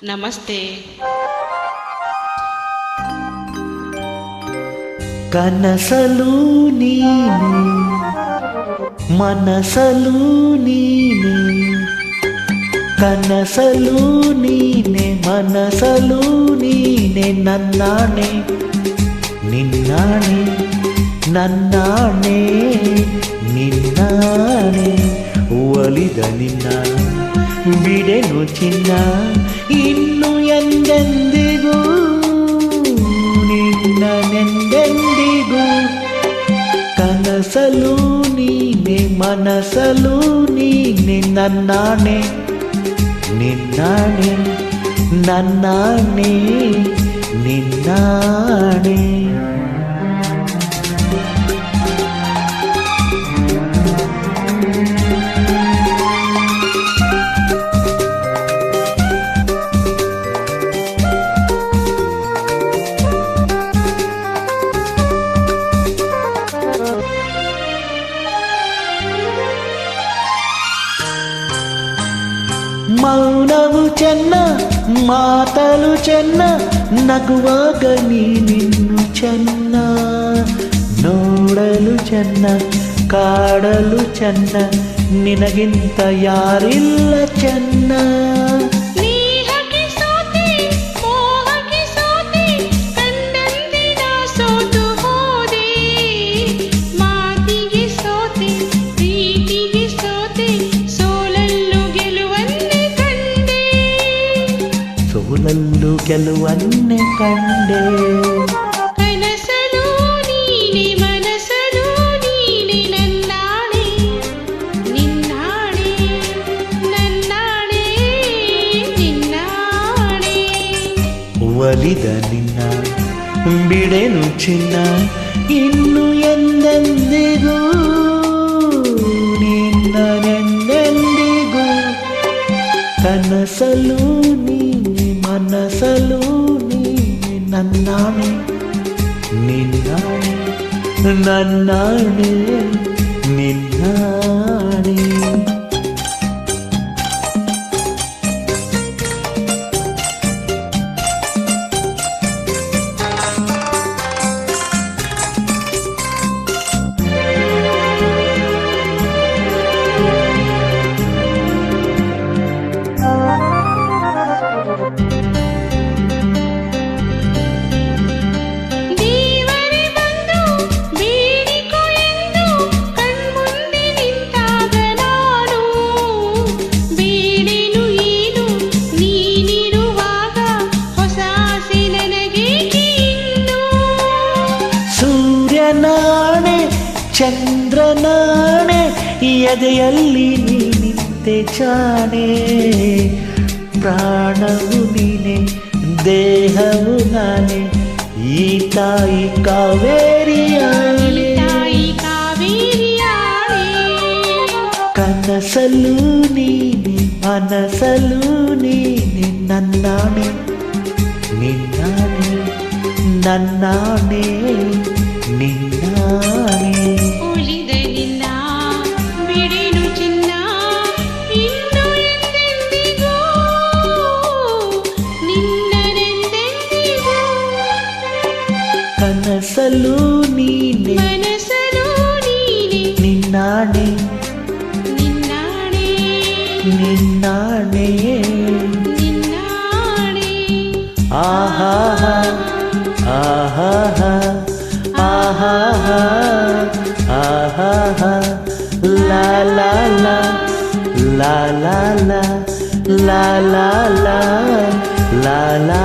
ನಮಸ್ತೆ. ಕನಸಲು ನೀನೆ ಮನಸಲು ನೀನೆ, ಕನಸಲು ನೀನೆ ಮನಸಲು ನೀನೆ, ನನ್ನಾಣೆ ನಿನ್ನಾಣೆ ನನ್ನಾಣೆ ನಿನ್ನಾಣೆ. ಒಲಿದ ನಿನ್ನ ಬಿಡೆನು ಚಿನ್ನ, ಇನ್ನು ಎಂದೆಂದಿಗೂ ನಿನ್ನನೆಂದೆಂದಿಗೂ. ಕನಸಲು ನೀನೆ ಮನಸಲು ನೀನೆ, ನನ್ನಾಣೆ ನಿನ್ನಾಣೆ ನನ್ನಾಣೆ ನಿನ್ನಾಣೆ. ಮೌನವು ಚೆನ್ನ ಮಾತಲು ಚೆನ್ನ, ನಗುವಾಗ ನೀನಿನ್ನು ಚೆನ್ನ. ನೋಡಲು ಚೆನ್ನ ಕಾಡಲು ಚೆನ್ನ, ನಿನಗಿಂತ ಯಾರಿಲ್ಲ ಚೆನ್ನ. ಸೋಲಲ್ಲು ಗೆಲುವನ್ನೇ ಕಂಡೆ. ಕನಸಲು ನೀನೆ ಮನಸಲು ನೀನೆ, ನನ್ನಾಣೆ ನಿನ್ನಾಣೆ ನನ್ನಾಣೆ ನಿನ್ನಾಣೆ. ಒಲಿದ ನಿನ್ನ ಬಿಡೆನು ಚಿನ್ನ, ಇನ್ನು ಎಂದೆಂದಿಗೂ ನಿನ್ನನೆಂದೆಂದಿಗೂ. ಕನಸಲು ನೀನೆ ಮನಸಲು ನೀನೆ, ನನ್ನಾಣೆ ನಿನ್ನಾಣೆ ನನ್ನಾಣೆ ನಿನ್ನಾಣೆ. ಸೂರ್ಯನಾಣೆ ಚಂದ್ರನಾಣೆ, ಎದೆಯಲ್ಲಿ ನೀನಿಂತೆ ಜಾಣೆ. ಪ್ರಾಣವು ನೀನೆ ದೇಹವು ನಾನೇ, ಈ ತಾಯಿ ಕಾವೇರಿಯಾಳೆ. ಕನಸಲು ನೀನೆ ಮನಸಲು ನೀನೆ, ನನ್ನಾಣೆ ನಿನ್ನಾಣೆ ನನ್ನಾಣೆ ನಿನ್ನಾಣೆ. ಉಳಿದ ನಿನ್ನ ಬಿಡೆನು ಚಿನ್ನ, ಇನ್ನು ಎಂದೆಂದಿಗೂ ನಿನ್ನನೆಂದೆಂದಿಗೂ. ಕನಸಲು ನೀನೆ ಮನಸಲು ನೀನೆ, ನಿನ್ನಾಣೆ ನಿನ್ನಾಣೆ ನಿನ್ನಾಣೆ ನಿನ್ನಾಣೆ. ಆಹಾ ಆಹಾ ಆಹಾ ಆಹಾ, ಲಾ ಲಾ ಲಾ ಲಾ ಲಾ ಲಾ ಲಾ ಲಾ ಲಾ ಲಾ.